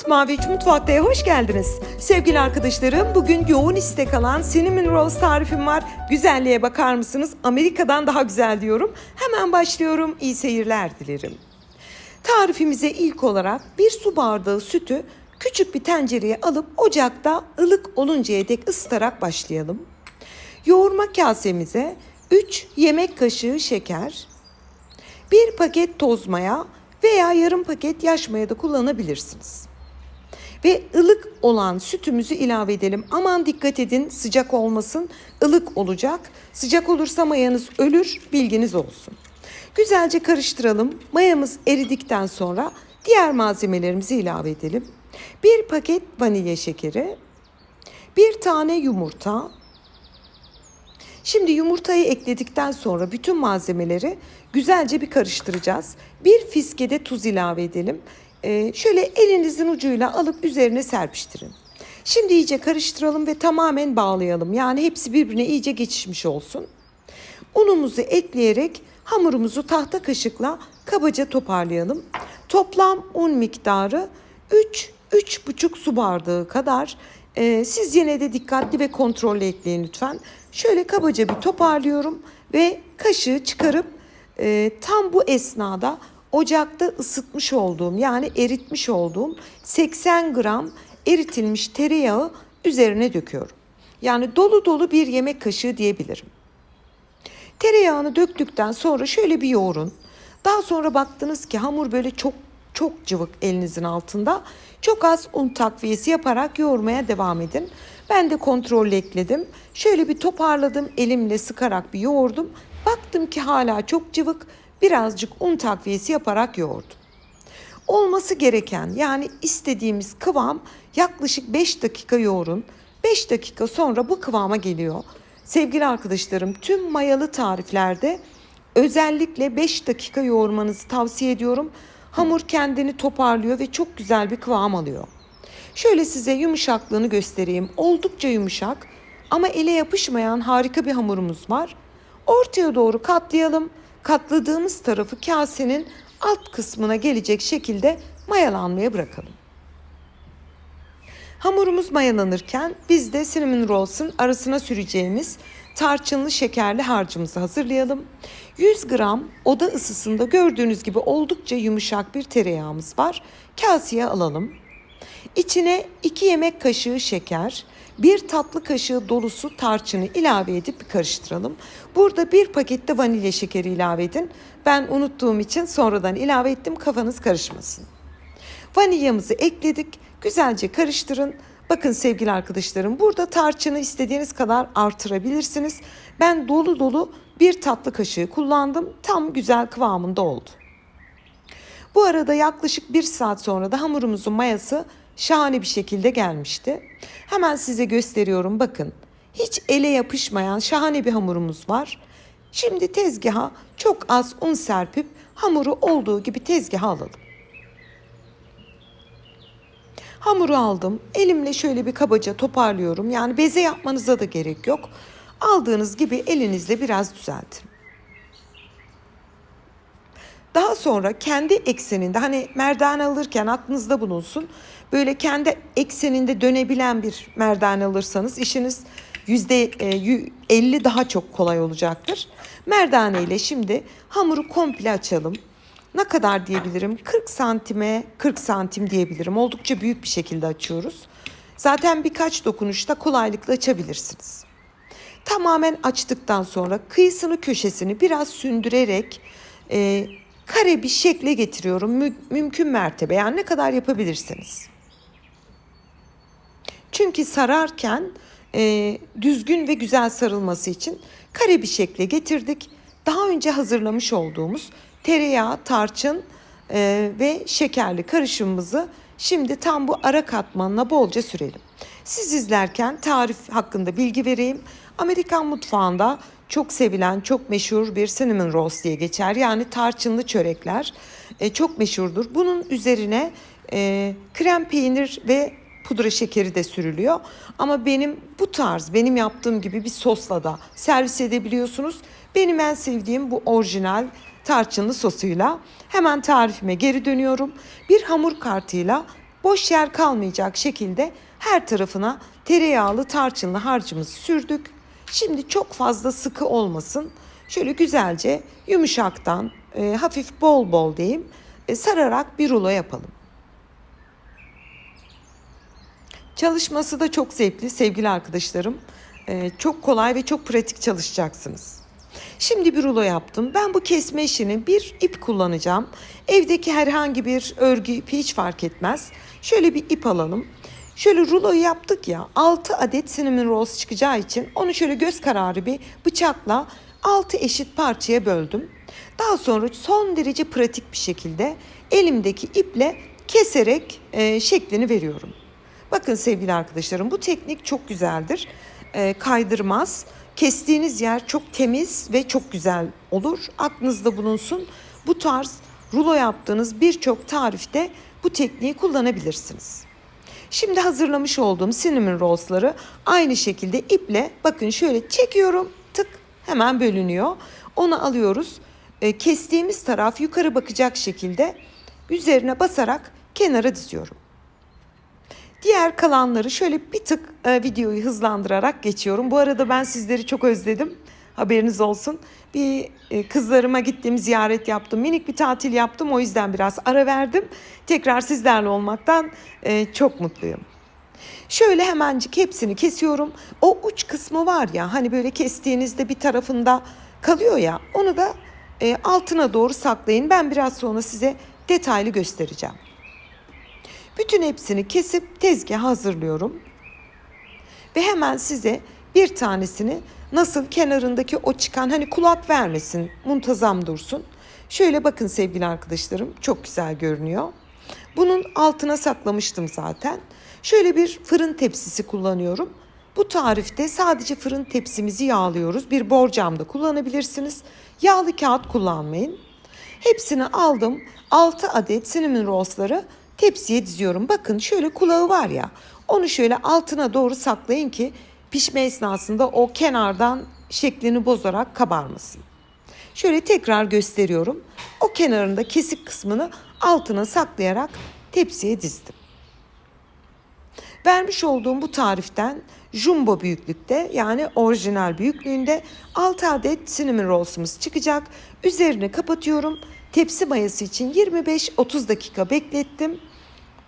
Masmavi Mutfak'ta hoş geldiniz. Sevgili arkadaşlarım, bugün yoğun istek alan cinnamon rolls tarifim var. Güzelliğe bakar mısınız? Amerika'dan daha güzel diyorum. Hemen başlıyorum. İyi seyirler dilerim. Tarifimize ilk olarak bir su bardağı sütü küçük bir tencereye alıp ocakta ılık oluncaya dek ısıtarak başlayalım. Yoğurma kasemize 3 yemek kaşığı şeker, 1 paket toz maya veya yarım paket yaş maya da kullanabilirsiniz. Ve ılık olan sütümüzü ilave edelim. Aman dikkat edin, sıcak olmasın, ılık olacak. Sıcak olursa mayanız ölür, bilginiz olsun. Güzelce karıştıralım. Mayamız eridikten sonra diğer malzemelerimizi ilave edelim. 1 paket vanilya şekeri, 1 tane yumurta. Şimdi yumurtayı ekledikten sonra bütün malzemeleri güzelce bir karıştıracağız. Bir fiske de tuz ilave edelim. Şöyle elinizin ucuyla alıp üzerine serpiştirin. Şimdi iyice karıştıralım ve tamamen bağlayalım. Yani hepsi birbirine iyice geçişmiş olsun. Unumuzu ekleyerek hamurumuzu tahta kaşıkla kabaca toparlayalım. Toplam un miktarı 3-3,5 su bardağı kadar. Siz yine de dikkatli ve kontrollü ekleyin lütfen. Şöyle kabaca bir toparlıyorum ve kaşığı çıkarıp tam bu esnada ocakta ısıtmış olduğum, yani eritmiş olduğum 80 gram eritilmiş tereyağı üzerine döküyorum. Yani dolu dolu bir yemek kaşığı diyebilirim. Tereyağını döktükten sonra şöyle bir yoğurun. Daha sonra baktınız ki hamur böyle çok cıvık elinizin altında. Çok az un takviyesi yaparak yoğurmaya devam edin. Ben de kontrollü ekledim. Şöyle bir toparladım, elimle sıkarak bir yoğurdum. Baktım ki hala çok cıvık, birazcık un takviyesi yaparak yoğurdum. Olması gereken, yani istediğimiz kıvam yaklaşık 5 dakika yoğurun. 5 dakika sonra bu kıvama geliyor. Sevgili arkadaşlarım, tüm mayalı tariflerde özellikle 5 dakika yoğurmanızı tavsiye ediyorum. Hamur kendini toparlıyor ve çok güzel bir kıvam alıyor. Şöyle size yumuşaklığını göstereyim. Oldukça yumuşak ama ele yapışmayan harika bir hamurumuz var. Ortaya doğru katlayalım. Katladığımız tarafı kasenin alt kısmına gelecek şekilde mayalanmaya bırakalım. Hamurumuz mayalanırken biz de cinnamon rolls'ın arasına süreceğimiz tarçınlı şekerli harcımızı hazırlayalım. 100 gram oda ısısında gördüğünüz gibi oldukça yumuşak bir tereyağımız var. Kaseye alalım. İçine 2 yemek kaşığı şeker, 1 tatlı kaşığı dolusu tarçını ilave edip karıştıralım. Burada 1 paket de vanilya şekeri ilave edin. Ben unuttuğum için sonradan ilave ettim, kafanız karışmasın. Vanilyamızı ekledik. Güzelce karıştırın. Bakın sevgili arkadaşlarım, burada tarçını istediğiniz kadar artırabilirsiniz. Ben dolu dolu 1 tatlı kaşığı kullandım. Tam güzel kıvamında oldu. Bu arada yaklaşık 1 saat sonra da hamurumuzun mayası şahane bir şekilde gelmişti. Hemen size gösteriyorum, bakın. Hiç ele yapışmayan şahane bir hamurumuz var. Şimdi tezgaha çok az un serpip hamuru olduğu gibi tezgaha alalım. Hamuru aldım. Elimle şöyle bir kabaca toparlıyorum. Yani beze yapmanıza da gerek yok. Aldığınız gibi elinizle biraz düzeltin. Daha sonra kendi ekseninde, hani merdane alırken aklınızda bulunsun. Böyle kendi ekseninde dönebilen bir merdane alırsanız işiniz %50 daha çok kolay olacaktır. Merdane ile şimdi hamuru komple açalım. Ne kadar diyebilirim? 40 santime 40 santim diyebilirim. Oldukça büyük bir şekilde açıyoruz. Zaten birkaç dokunuşta kolaylıkla açabilirsiniz. Tamamen açtıktan sonra kıyısını köşesini biraz sündürerek kare bir şekle getiriyorum. Mümkün mertebe, yani ne kadar yapabilirsiniz. Çünkü sararken düzgün ve güzel sarılması için kare bir şekle getirdik. Daha önce hazırlamış olduğumuz tereyağı, tarçın ve şekerli karışımımızı şimdi tam bu ara katmanına bolca sürelim. Siz izlerken tarif hakkında bilgi vereyim. Amerikan mutfağında çok sevilen, çok meşhur bir cinnamon rolls diye geçer. Yani tarçınlı çörekler çok meşhurdur. Bunun üzerine krem peynir ve pudra şekeri de sürülüyor. Ama benim yaptığım gibi bir sosla da servis edebiliyorsunuz. Benim en sevdiğim bu orijinal tarçınlı sosuyla. Hemen tarifime geri dönüyorum. Bir hamur kartıyla Boş yer kalmayacak şekilde her tarafına tereyağlı tarçınlı harcımızı sürdük. Şimdi çok fazla sıkı olmasın. Şöyle güzelce yumuşaktan, hafif bol bol diyeyim, sararak bir rulo yapalım. Çalışması da çok zevkli sevgili arkadaşlarım. Çok kolay ve çok pratik çalışacaksınız. Şimdi bir rulo yaptım. Ben bu kesme işini bir ip kullanacağım. Evdeki herhangi bir örgü ipi hiç fark etmez. Şöyle bir ip alalım. Şöyle ruloyu yaptık ya, 6 adet cinnamon rolls çıkacağı için onu şöyle göz kararı bir bıçakla 6 eşit parçaya böldüm. Daha sonra son derece pratik bir şekilde elimdeki iple keserek şeklini veriyorum. Bakın sevgili arkadaşlarım, bu teknik çok güzeldir. Kaydırmaz. Kestiğiniz yer çok temiz ve çok güzel olur. Aklınızda bulunsun. Bu tarz rulo yaptığınız birçok tarifte bu tekniği kullanabilirsiniz. Şimdi hazırlamış olduğum cinnamon rolls'ları aynı şekilde iple bakın şöyle çekiyorum. Tık, hemen bölünüyor. Onu alıyoruz. Kestiğimiz taraf yukarı bakacak şekilde üzerine basarak kenara diziyorum. Diğer kalanları şöyle bir tık videoyu hızlandırarak geçiyorum. Bu arada ben sizleri çok özledim. Haberiniz olsun. Bir kızlarıma gittim, ziyaret yaptım. Minik bir tatil yaptım. O yüzden biraz ara verdim. Tekrar sizlerle olmaktan çok mutluyum. Şöyle hemencik hepsini kesiyorum. O uç kısmı var ya, hani böyle kestiğinizde bir tarafında kalıyor ya, onu da altına doğru saklayın. Ben biraz sonra size detaylı göstereceğim. Bütün hepsini kesip tezgaha hazırlıyorum. Ve hemen size bir tanesini nasıl kenarındaki o çıkan, hani kulak vermesin, muntazam dursun. Şöyle bakın sevgili arkadaşlarım, çok güzel görünüyor. Bunun altına saklamıştım zaten. Şöyle bir fırın tepsisi kullanıyorum. Bu tarifte sadece fırın tepsimizi yağlıyoruz. Bir borcamda kullanabilirsiniz. Yağlı kağıt kullanmayın. Hepsini aldım. 6 adet cinnamon rolls'ları tepsiye diziyorum. Bakın şöyle kulağı var ya, onu şöyle altına doğru saklayın ki pişme esnasında o kenardan şeklini bozarak kabarmasın. Şöyle tekrar gösteriyorum. O kenarında kesik kısmını altına saklayarak tepsiye dizdim. Vermiş olduğum bu tariften jumbo büyüklükte, yani orijinal büyüklüğünde 6 adet cinnamon rolls'umuz çıkacak. Üzerini kapatıyorum. Tepsi mayası için 25-30 dakika beklettim.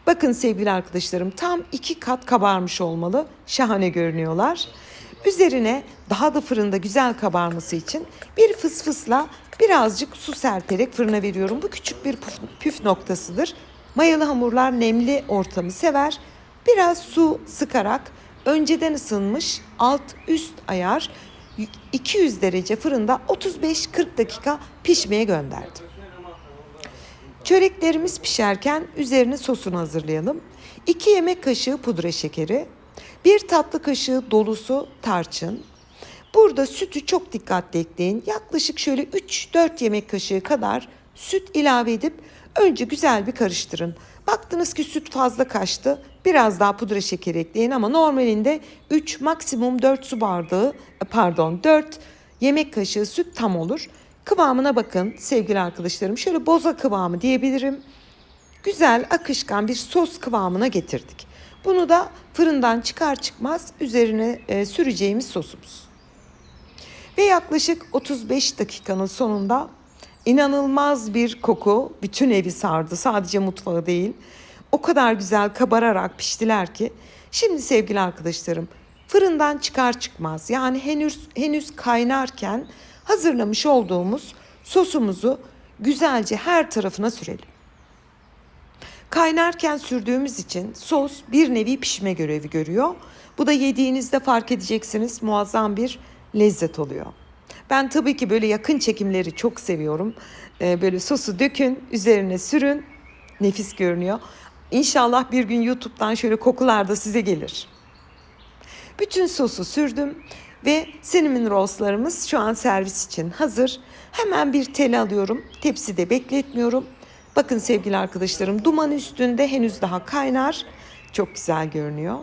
Bakın sevgili arkadaşlarım, tam 2 kat kabarmış olmalı. Şahane görünüyorlar. Üzerine daha da fırında güzel kabarması için bir fısfısla birazcık su serperek fırına veriyorum. Bu küçük bir püf noktasıdır. Mayalı hamurlar nemli ortamı sever. Biraz su sıkarak önceden ısınmış alt üst ayar 200 derece fırında 35-40 dakika pişmeye gönderdim. Çöreklerimiz pişerken üzerine sosunu hazırlayalım. 2 yemek kaşığı pudra şekeri, 1 tatlı kaşığı dolusu tarçın. Burada sütü çok dikkatli ekleyin. Yaklaşık şöyle 3-4 yemek kaşığı kadar süt ilave edip önce güzel bir karıştırın. Baktınız ki süt fazla kaçtı, biraz daha pudra şekeri ekleyin ama normalinde 3 maksimum 4 yemek kaşığı süt tam olur. Kıvamına bakın sevgili arkadaşlarım. Şöyle boza kıvamı diyebilirim. Güzel akışkan bir sos kıvamına getirdik. Bunu da fırından çıkar çıkmaz üzerine süreceğimiz sosumuz. Ve yaklaşık 35 dakikanın sonunda inanılmaz bir koku bütün evi sardı. Sadece mutfağı değil. O kadar güzel kabararak piştiler ki. Şimdi sevgili arkadaşlarım, fırından çıkar çıkmaz, yani henüz kaynarken hazırlamış olduğumuz sosumuzu güzelce her tarafına sürelim. Kaynarken sürdüğümüz için sos bir nevi pişme görevi görüyor. Bu da yediğinizde fark edeceksiniz, muazzam bir lezzet oluyor. Ben tabii ki böyle yakın çekimleri çok seviyorum. Böyle sosu dökün, üzerine sürün. Nefis görünüyor. İnşallah bir gün YouTube'dan şöyle kokular da size gelir. Bütün sosu sürdüm ve cinnamon rolls'larımız şu an servis için hazır. Hemen bir tel alıyorum. Tepside bekletmiyorum. Bakın sevgili arkadaşlarım, duman üstünde, henüz daha kaynar. Çok güzel görünüyor.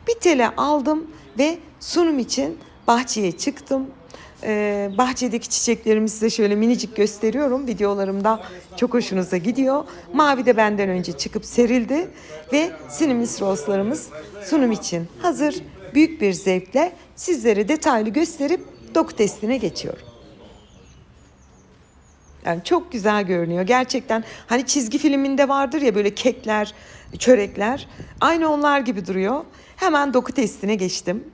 Bir tele aldım ve sunum için bahçeye çıktım. Bahçedeki çiçeklerimi size şöyle minicik gösteriyorum. Videolarımda çok hoşunuza gidiyor. Mavi de benden önce çıkıp serildi. Ve Cinnamon Rolls'larımız sunum için hazır. Büyük bir zevkle sizlere detaylı gösterip doku testine geçiyorum. Yani çok güzel görünüyor. Gerçekten hani çizgi filminde vardır ya böyle kekler, çörekler. Aynı onlar gibi duruyor. Hemen doku testine geçtim.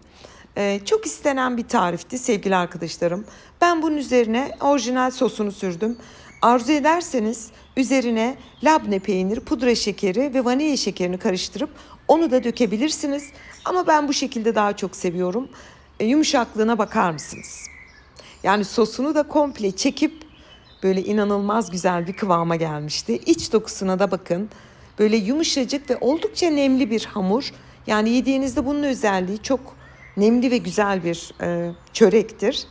Çok istenen bir tarifti sevgili arkadaşlarım. Ben bunun üzerine orijinal sosunu sürdüm. Arzu ederseniz üzerine labne peyniri, pudra şekeri ve vanilya şekerini karıştırıp onu da dökebilirsiniz. Ama ben bu şekilde daha çok seviyorum. Yumuşaklığına bakar mısınız? Yani sosunu da komple çekip böyle inanılmaz güzel bir kıvama gelmişti. İç dokusuna da bakın. Böyle yumuşacık ve oldukça nemli bir hamur. Yani yediğinizde bunun özelliği çok nemli ve güzel bir çörektir.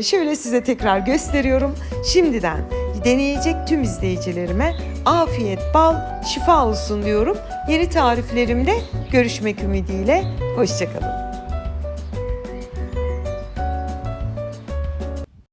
Şöyle size tekrar gösteriyorum. Şimdiden deneyecek tüm izleyicilerime afiyet, bal, şifa olsun diyorum. Yeni tariflerimde görüşmek ümidiyle. Hoşça kalın.